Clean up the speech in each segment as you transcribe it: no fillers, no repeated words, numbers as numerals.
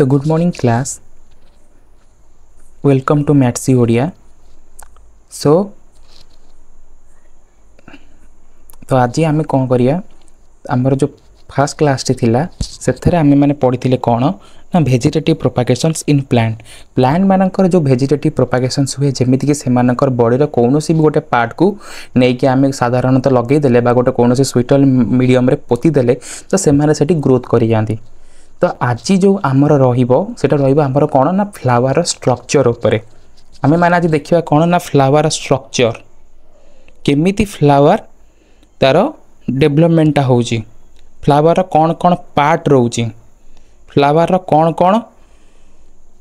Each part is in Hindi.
तो good morning class, welcome to maths Odia. So तो आज आम कौन करिया, आमर जो फर्स्ट क्लास टी थिला सेथरे आमे माने पढ़ी कौन ना भेजिटेटिव प्रोपागेशंस इन प्लांट। प्लांट मानकर जो भेजिटेटिव प्रोपागेशंस हुए जमीती कि से बॉडी कौन भी गोटे पार्ट को लेकिन आम साधारणतः लगेदेले गोटे कौन स्वीटल मीडियम रे पोती देले तो से ग्रोथ कर जाती। तो आज जो आमर रोटा रमर कौन ना फ्लावर स्ट्रक्चर उपरे आमे माने आज देखिए कौन ना फ्लावर स्ट्रक्चर केमिति फ्लावर तार डेवलपमेंटा होची, फ्लावर कौन कौन पार्ट रोची, फ्लावर कौन कौन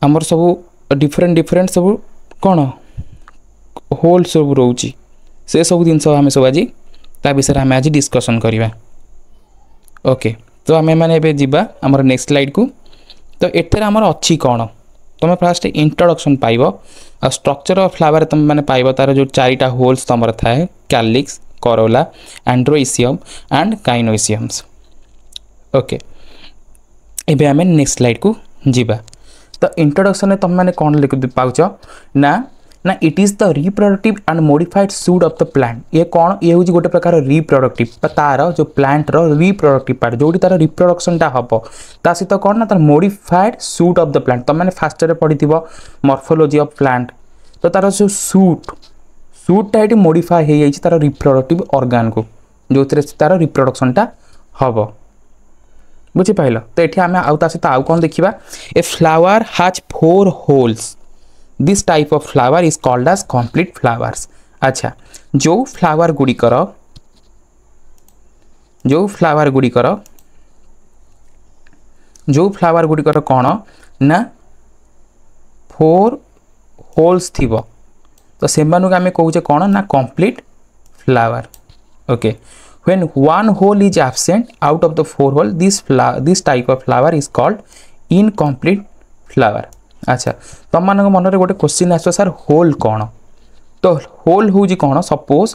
आमर सब डिफरेंट डिफरेंट सब कौन होल सब रोची से सब जिन आम सब आज ता विषय आम आज डिस्कसन करवा। ओके, तो आम मैंने जावा आमर नेक्स्ट स्लाइड को। तो एथेर आमर अच्छी कौन तुम फास्ट इंट्रोडक्शन पाइब आ स्ट्रक्चर ऑफ फ्लावर तुम मैंने पाइब तार जो चारिटा होल्स तुम थाए कैलिक्स, करोला, एंड्रोइसियम एंड गाइनोइसियम्स। ओके, एबे आम नेक्स्ट स्लाइड को जीवा। तो इंट्रोडक्शन तुम मैंने कौन लिख पाच ना ना it is the reproductive and modified suit of the plant. ये कौन ये हूँ गोटे प्रकार रिप्रोडक्टिव तार जो प्लांट रिप्रोडक्टिव पार्ट जो तार रिप्रोडक्शनटा हम ता सहित कौन ना तार modified suit of the plant. तुम मैंने फास्ट पढ़ी मॉर्फोलॉजी ऑफ प्लांट। तो तार जो सूटटा ये मॉडिफाई हो जाए तार रिप्रोडक्टिव ऑर्गन को जो तार रिप्रोडक्शनटा हम बुझीपाल। तो ये आम आउ सहित आउ कौन देखा, a flower has 4 holes, this type of flower is called as complete flowers. अच्छा, जो फ्लावर गुड़िकर कौन ना 4 होल्स थी तो से आम कहे कौन ना complete flower. Okay, when 1 hole is absent out of the 4 hole this type of flower is called incomplete flower. अच्छा, तुम मान मन में गोटे क्वेश्चन आस सर होल कौन, तो होल हूँ कौन सपोज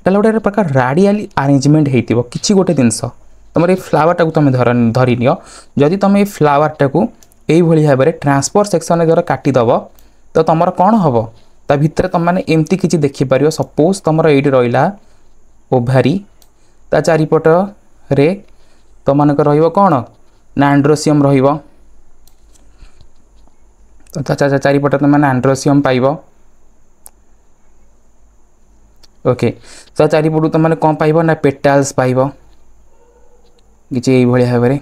गोटे प्रकार रेडियली अरेंजमेंट हो कि गोटे जिनस तुम ये फ्लावर टाक तुम धरी नियो जदि तुम ये फ्लावर टाक यही भाव में ट्रांसफर सेक्शन द्वारा काटिदेव तो तुम कौन हम ता भितर तुम मैंने एमती किसी देखिपर। सपोज तुम ये रहा ओभारी ता चारिपट रे तुम मानक कौन ना एंड्रोसियम रहिबो तो चारिपटे तुम मैंने एंड्रोसियम पाइब। ओके, तो चारिपटू तुम मैंने कौन पाइब ना पेटाल्स पाइब किसी यही भाव में।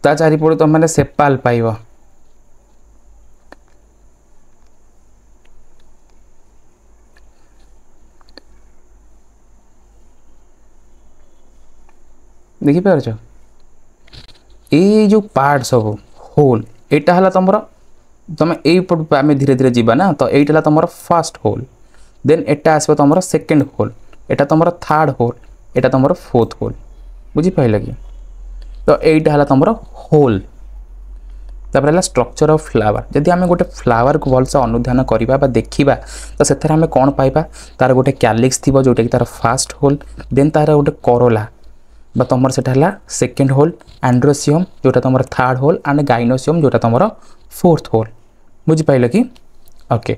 ता चारिपटे तुम मैंने सेपाल पाइब। देखिपार ये जो पार्ट सब होल एटा हला तुम आम धीरे धीरे जीवा ना। तो ये तुम फर्स्ट होल, देन एटा आसो तुम सेकेंड होल, एटा तुम थर्ड होल, एटा तुम फोर्थ होल बुझीपाल कि। तो यहीटा है तुम होल। तापर स्ट्रक्चर ऑफ फ्लावर। जदि आम गोटे फ्लावर को भलसे अनुधान करवा देखा तो से आम कौन पाइबा तार गोटे कैलिक्स थी जोटा कि तार फर्स्ट होल, देन तार गोटे करोला बा तुम से सेकेंड होल, एंड्रोसियम जोटा तुम थर्ड होल एंड गाइनोसियम जोटा तुम फोर्थ होल बुझीपाल कि। ओके,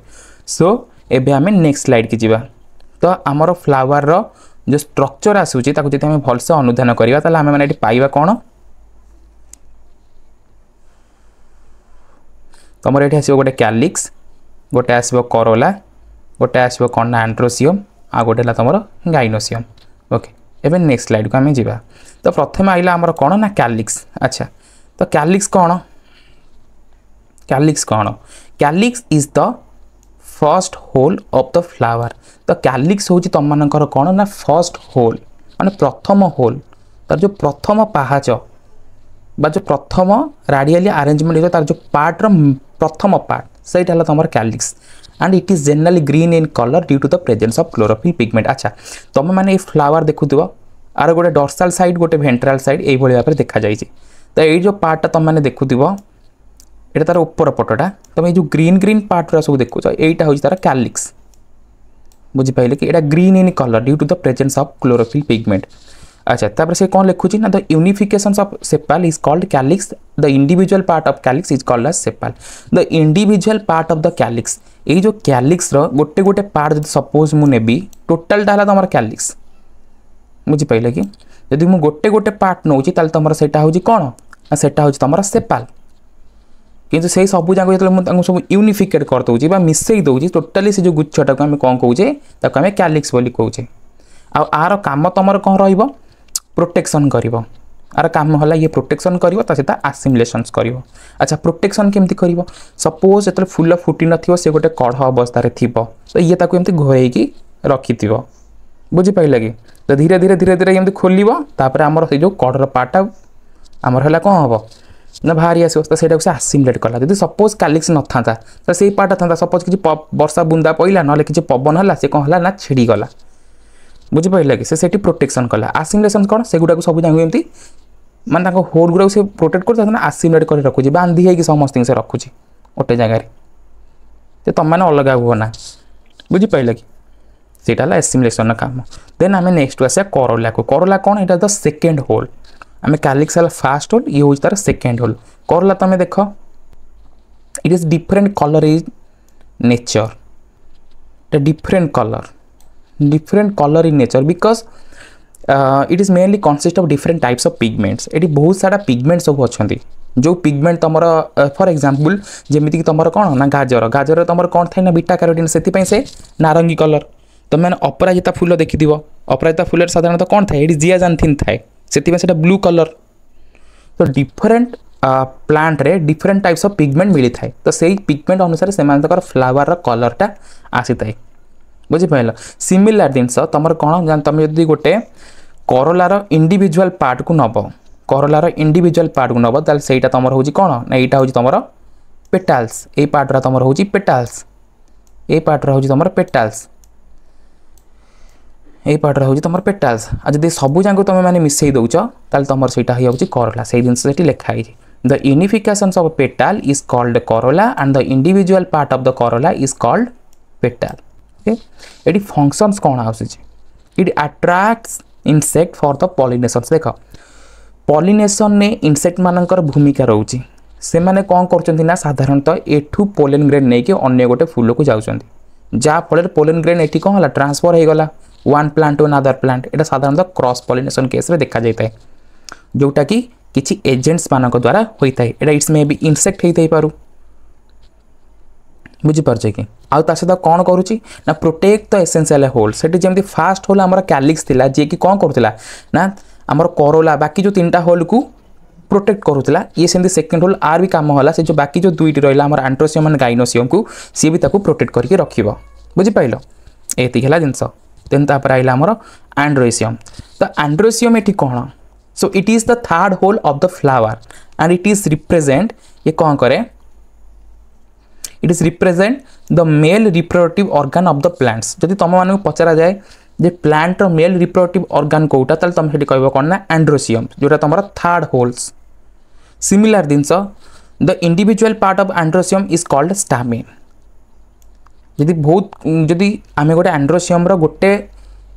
सो एबे आम नेक्स्ट स्लाइड की जीवा। तो आमर फ्लावर रो जो स्ट्रक्चर आसूची ताको जदि आम भलसे अनुधान करवा ताले आम माने पाइबा कौन तुम ये आसो गोटे कैलिक्स, गोटे आसो करोला, गोटे आसो कौन ना एंड्रोसियम आ गोटे तुम गाइनोसियम। ओके, एबे नेक्स्ट स्लाइड को आम जीवा। तो प्रथम आइला आमर कौन ना कैलिक्स। अच्छा, तो कैलिक्स कौन calyx is the first hole of the flower. तो कैलिक्स हूँ तुम मानकर कौन ना फर्स्ट होल माने प्रथम होल तार जो प्रथम पाहाच बा जो प्रथम रेडियली अरेंजमेंट हो तार जो पार्ट प्रथम पार्ट से तुम calyx and it is generally green in colour due to the presence of chlorophyll pigment. अच्छा, तुम मैंने ये फ्लावर देखुव आर गोटे डॉर्सल साइड गोटे वेंट्रल साइड यही भाव में देखा जाए। तो ये जो पार्टा तुम मैंने देखुव एटा तार ऊपर पटटा तुम ये जो ग्रीन ग्रीन पार्ट सब देखुच एटा हूँ तार कैलिक्स बुझिपारे कि एटा green in colour due to the presence of chlorophyll pigment. अच्छा तापर से कौन लिखुची ना the unification of sepal is called calyx the individual part of calyx is called as sepal the individual part of the calyx ये जो कैलिक्स रो गोटे गोटे पार्ट जब सपोज मु नेबी टोटल टा तुम कैलिक्स बुझिपारे कि जदि मु गोटे गोटे पार्ट नौची ताल तुम सेटा हूँ कौन सेटा हूँ तुम सेपाल किंतु से सबू जाक जो सब यूनिफिकेट कर दूसरी मिसई दूसरी टोटाली से जो गुच्छटा को आम कौन कौचे आम कैलिक्स बोली कौचे आर काम तुम कौन रही प्रोटेक्शन कर आर काम है ये प्रोटेक्शन कर सहित आसिमिलेशन कर। अच्छा प्रोटेक्शन केमती कर सपोज जो फूल फुटी न से गोटे कढ़ अवस्था थी तो ये एमती घोरैकी रखि बुझिपारे कि तो धीरे धीरे धीरे धीरे एमती खोल आमर से जो कढ़र पार्टा आमर है कौन हम ना बाहरी आस तो से आसिमिलेट कला जब सपोज कैलिक्स न था तो से पार्ट था सपोज किसी वर्षा बुंदा पड़ा ना किसी पवन है से कौन है ना छिड़गला बुझिपारे कि से प्रोटेक्शन कला आसिमिलेशन कौन से गुड़ा सब जाक एमती माने होल गुड़ा से प्रोटेक्ट कर आसिमिलेट कर रखुच्छी बांधी है समस्त से रखुच्छी गोटे जगार तो तुम मैंने अलग हुआ ना बुझिपारे कि सीटा है एसिमिलेशन काम। देन आम नेक्स्ट आसा करोला को करोला कौन यहाँ द सेकेंड होल आम कैलिक्स है फास्ट होल ये हूँ तार सेकेंड होल करोला तुम देख it is different colour is nature different colour in nature because it is mainly consist of different types of pigments ये बहुत सारा पिगमेंट सब अच्छा जो पिगमेंट तुम फॉर एग्जांपल जमीक तुम कौन ना गाजर गाजर तुम कौन थाए ना बीटा कैरोटीन से नारंगी कलर तुम मैंने अपराजिता फूल देखि अपराजिता फूल साधारणतः कौन थाए ये जियाजांथिन थाए से ब्लू कलर तो डिफरेंट प्लांट रे डिफरेंट टाइप्स ऑफ पिगमेंट मिली थाए तो सही पिगमेंट अनुसार से फ्लावर कलरटा आसी थाए बुझिपार। सिमिलार जिनस तुम कौन तुम जब गोटे करोलार इंडिविजुअल पार्ट को नब करोलार इंडिविजुअल पार्ट को नब ताल से तुम हूँ कौन ना यहाँ हूँ तुम पेटाल्स ये पार्ट तुम हूँ पेटाल्स ये पार्ट हूँ तुम पेटाल्स ये पार्ट हूँ तुम पेटाल्स आ जब सबू जाक तुम मैंने मिसई दौच ताल तुम से करोला से जिन लिखाई the unification of petal is called corolla and the individual part of the corolla is called petal. ये फंक्शंस कौन as it attracts insect for the pollination देख पॉलिनेशन ने इंसेक्ट मानकर भूमिका रोचे से माने कौन कर साधारणतः एठू पोलेन ग्रेन नहीं कि अन्य गोटे फूल को जाऊँच जहाँफल पोलेन ग्रेन ये कौन है ट्रांसफर हो गला one plant to another plant यहाँ साधारणतः क्रॉस पॉलिनेशन केस रे देखा जाता है जोटा कि किसी एजेंट्स मानक द्वारा होता है यहाँ इट्स मे बी इंसेक्ट होता पारू बुझीपारे कि आउ ता सहित कौन करुच्ची ना प्रोटेक्ट द एसेंशियल होल से जमी फास्ट होल आम कैलिक्स थिला जी कि कौन करुला ना आमर करोला बाकी जो तीन होल को प्रोटेक्ट करुला ये सेमती सेकेंड होल आर भी काम होला से जो बाकी जो दुईटी रहा आम एंड्रोसियम एंड गाइनोसियम को सी भी प्रोटेक्ट करके रखिबो बुझीपाइल एति है जिनस देन तापर आइला आमर एंड्रोसियम तो एंड्रोसियम ये कौन so it is the third whorl of the flower and it is represent ये कौन करे it is represent the male reproductive organ of the plants जदि तुम मान पचरा जाए जे प्लांट मेल रिप्रोडक्टिव ऑर्गन कोटा ताल तुम से कह कौन ना एंड्रोसियम जोटा तुम थर्ड होल्स सिमिलर जिनस the individual part of androecium is called stamen जदि बहुत जदि आम गोटे एंड्रोसियम गोटे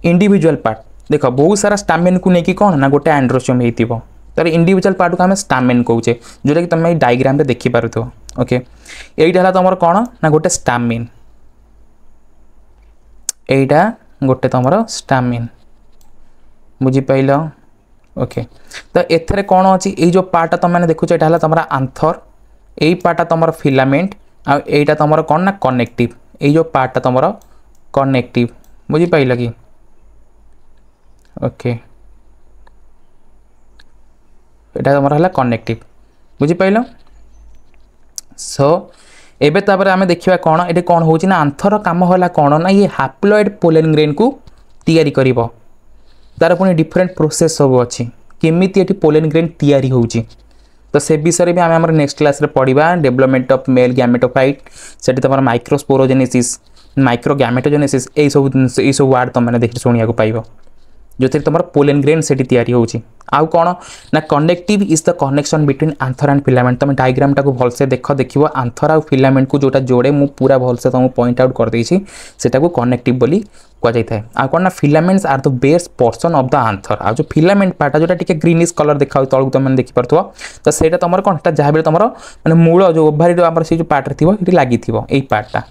इंडिविजुअल पार्ट देख बहुत सारा स्टामेन को लेकिन कौन ना गोटे एंड्रोसियम हो तार इंडिविजुअल पार्ट को आम स्टामेन कौचे जोटा कि तुम डायग्राम रे देखि पारुथो ओके यहीटा तुम कौन ना गोटे स्टामेन यहीटा गोटे तुम स्टामिन बुझीपाइल ओके तो एथरे कौन अच्छी ये जो पार्टा तुम मैंने देखुच यहाँ तुम आंथर यही पार्टा तुम फिलामेंट आईटा तुम कौन ना कनेक्टिव ये जो पार्टा तुम कनेक्टिव बुझीपाइल कि ओके यहाँ तुम है कनेक्टिव बुझीपाइल सो एबे तापर आमे देखिबा कोन एटे कोन होची ना आंथर काम होला कोन ना ये हैप्लॉइड पोलेन ग्रेन को तैयारी करिवो तार पुनी डिफरेंट प्रोसेस सब अछि केमिति एटी पोलेन ग्रेन तैयारी होची तो से विषय रे भी आमे हमर नेक्स्ट क्लास रे पढिबा डेवलपमेंट ऑफ मेल गैमेटोफाइट सेटी तमर माइक्रोस्पोरोजेनेसिस माइक्रो गैमेटोजेनेसिस ए सब वर्ड तुम मैंने देखि सुनिया को पाइबो जो तुम पोलेन ग्रेन से आउ कौन ना connective is the connection between anther and filament तुम डायग्राम टाक भलसे देखो आंथर आ फिलामेंट को जोटा जोड़े मु पूरा भलसे तुम पॉइंट आउट कर देछि सेटा को कनेक्टिव बोली कह जाय आ कौन ना filaments are the base portion of the anther आ जो फिलामेंट पार्ट जोटा टिके ग्रीनिश कलर देखा तलू तुम देखि परथो तो सेटा तुम कौन जहाँ भी तुम माने मूल जो ओभारी से जो पार्ट थी ये लगी यही पार्टा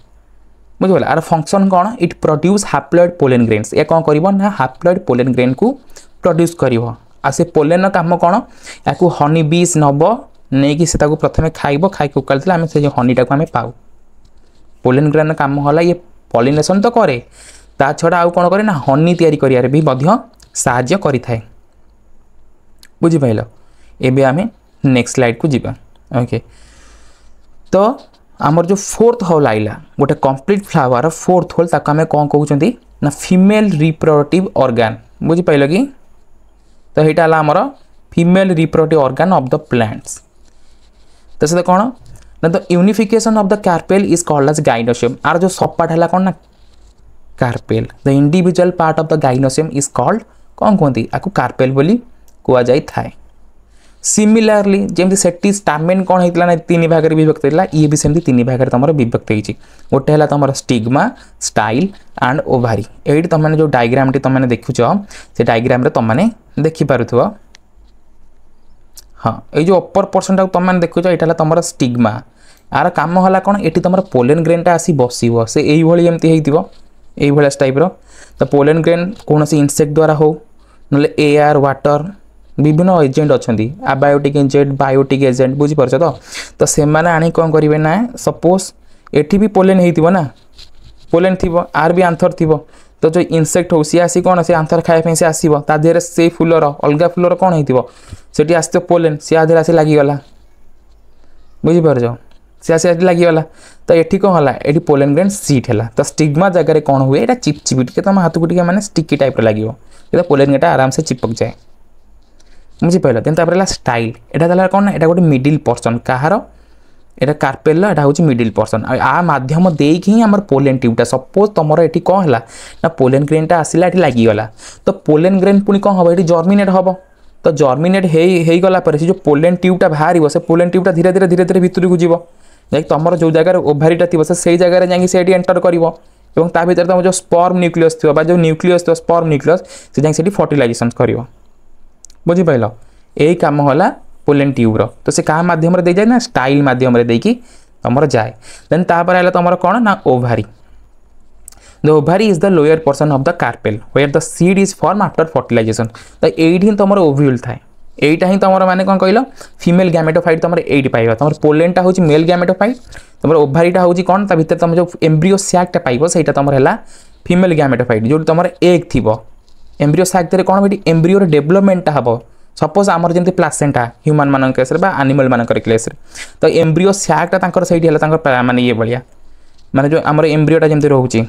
बुझे आर फंक्शन कौन it produce haploid pollen grains ये कौन कर ना हाप्लॉइड पोलेन ग्रेन को प्रोड्यूस कर आ से पोलेन काम कौन या हनी बीज नब नहीं कि प्रथम खाइब खाई उकाली आम से हनीटा को आम पाऊ पोलेन ग्रेन काम होला ये पॉलिनेशन तो करे ता छड़ा आउ कौन करे ना हनी तैयारी करियारे भी मध्य साहाय्य करिथाए बुझिपाइल एबे आमे नेक्स्ट स्लाइड को जीवा ओके तो आमर जो फोर्थ होल आइला गोटे कंप्लीट फ्लावर फोर्थ होल ताको आमे कौन कहउचंती ना फीमेल रिप्रोडक्टिव ऑर्गन बुझिपाइल कि तो यहाँ है आमर female reproductive organ of the plants तो से कौन ना the unification of the carpel is called as gynoecium आर जो सब पार्ट है कौन ना carpel the individual part of the gynoecium is called कौन कहते आपको कार्पेल बोली कह जाए थाए सिमिलारली जमी से स्टामेन कौन होता ना तीन भाग में विभक्त होता ये भी सेमती तीन भाग में तुम विभक्त होती गोटे है तुम स्टिग्मा स्टाइल एंड ओभारी ये तुमने जो डायग्राम टी तुमने देखुच से डायग्राम तुमने देखिपुव हाँ ये जो अपर पोर्सन टाक तुमने देखुच यहाँ तुम स्टिग्मा यार काम है कौन ये तुम पोलेन ग्रेनटा आसी बस से यही होती टाइप तो पोलेन ग्रेन कौन सी इनसेक्ट द्वारा हो ना एयर वाटर विभिन्न एजेंट अच्छा आबायोटिक एजेंट बायोटिक एजेंट बुझीपार तो से आनी कौन करेंगे ना सपोज एटी भी पोलेन हो ना पोलेन थी आर भी आंथर थी तो जो इनसेक्ट हो सी आसी कौन से आंथर खायापी से आसो ता देहरे से फुलर अलग फुलर कौन होती आस पोलेन सी आधे आसी लगिगला बुझीपार सी आसी लगिगला तो ये कौन है ये पोलेन ग्रेन सीट है तो स्टिग्मा जगह कौन हुए यहाँ चिपचिपी टे तुम हाथ को टे मैंने स्टिकी टाइप लगे पोलेन ग्रेनटा आराम से चिपक जाए बुझीपाल देन स्टाइल यहाँ कौन ना यहाँ गोटे मिडिल पर्सन कहार यहाँ कार्पेल यहाँ हूँ मिडिल पर्सन आ माध्यम देख ही आम पोलेन ट्यूबटा सपोज तुम ये कौन है ना पोलेन ग्रेनटा आसला ये लगिगला तो पोलेन ग्रेन पुणी कौन हम ये जर्मिनेट हम तो जर्मिनेट हो गला से जो पोलेन ट्यूबटा बाहर से पोलेन ट्यूबटा धीरे धीरे धीरे धीरे भितर को जीव जाकि तुम जो जगह ओभारीटा थी से जगह जाकि एंटर कर भर तुम जो स्पर्म न्यूक्लियस थी जो न्यूक्लियस थी स्पर्म न्यूक्लियस से जाकि फर्टिलाइजेशन कर बुझीपाल यही कम है पोलेन ट्यूब्र तो से क्या मध्यम दे जाए ना स्टाइल मध्यम देकी तुम जाए देन तापर है तुम कौन ना ovary the ovary is the lower portion of the carpel where the seed is form after fertilisation तो यही तुम ओव्यूल थाए यहीटा ही तुम मैंने कौन कहल फीमेल गैमेटोफाइट तुम ये पाइबा तुम पोलेनटा हूँ मेल गैमेटोफाइट तुम ओभारीटा हूँ कौन ता भीतर तुम जो एम्ब्रियो सैक्टा पाइब से तुम है फीमेल गैमेटोफाइट जो तुम एग थी एम्ब्रियो सैक कौन भी एम्ब्रियोर डेभलपमेंटा हम सपोज आमर जमी प्लासेंटा ह्यूमन मान केस आनिमल मान केस तो एम्ब्रियो सैक्टा से माने ये भाया माने जो आमर एम्ब्रियोटा जमी रोचे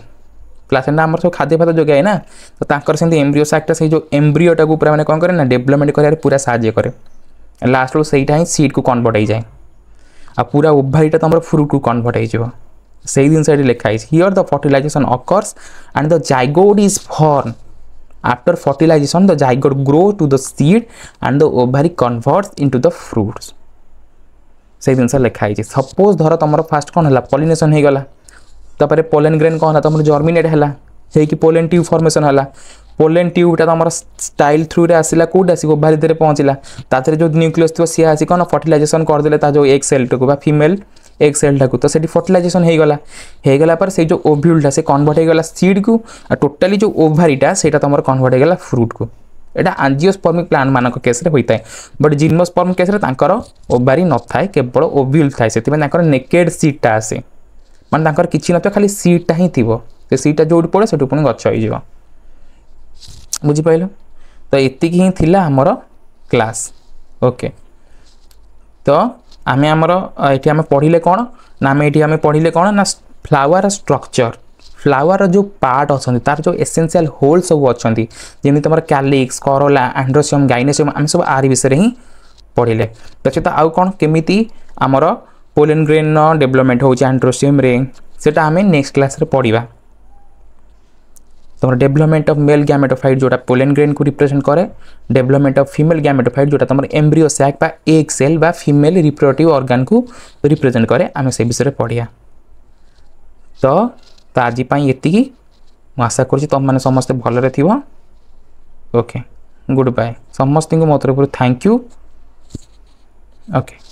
प्लासेंटा आमर सब खाद्य फाद्य जोगाए ना तो सेमती एम्ब्रियो सैक्टा से जो एम्ब्रियोटा को पूरा मैंने कौन करे ना डेभलपमेंट कर पूरा साहाय्य करे लास्ट रो सहीटा ही सीड को कन्वर्ट हो जाए आ पूरा ओभारीटा तुम फ्रूट को कन्वर्ट हो से जिन लिखाई here the fertilization occurs and the zygote is form after fertilization the zygote grow to the seed and the ovary converts into the fruits से जिन लिखाई सपोज धर तुम फास्ट कौन है पॉलिनेशन हो गला तापर पोलेन ग्रेन कौन है तुम जर्मिनेट है कि पोलेन ट्यूब फॉर्मेशन है पोलेन ट्यूबटा तुम स्टाइल थ्रू रे आसला कौट आस ओभारी धीरे पहुँचला तार जो न्यूक्लियस थी सी आसी कौन फर्टिलाइजेशन करदे जो एग सेल टाक फीमेल एग सेलटा को तो से फर्टिलाइजेशन हो गला पर से जो ओव्यूलटा से कन्वर्ट हो गला सीड को टोटाली जो ओभारीटा से तुम कन्वर्ट हो गला फ्रूट को यहाँ आंजियोस्पर्मिक प्लांट मान केस होता है बट जिम्नोस्पर्म केस ओभारी न थाए केवल ओव्यूल थाए से नेकेड सीडटा आसे माने किसी न खाली सीडटा ही थी से सीडटा जो पड़े से पुणी गच हो बुझीपाल तो ये ही थी आमर क्लास ओके तो आमे आमर ये आम पढ़ले कौन ना आम ये पढ़ले कौन ना फ्लावर स्ट्रक्चर फ्लावर जो पार्ट अच्छा तार जो एसेंशियल होल सब अच्छा जमी तुम कैलिक्स करोला एंड्रोसियम गाइनोसियम आम सब आर विषय ही पढ़ले तो आउ कौन केमिति आमर पोलेन ग्रेन डेभलपमेंट हो एंड्रोसियम रे सेटा आम नेक्स्ट क्लास रे पढ़ा तुम डेभलपमेंट ऑफ मेल गैमेटोफाइट जोटा पोलन ग्रेन को रिप्रेजेंट करे, डेभलपमेंट ऑफ फीमेल गैमेटोफाइट जोटा तुम एम्ब्रियो सैक बा एग सेल बा फीमेल रिप्रोडक्टिव ऑर्गन को रिप्रेजेंट करे आम से विषय पढ़िया। तो आज ये आशा करुँच तुम मैंने समस्ते भलरे थी। ओके गुड बाय समस्त को मो तरफ थैंक यू। ओके।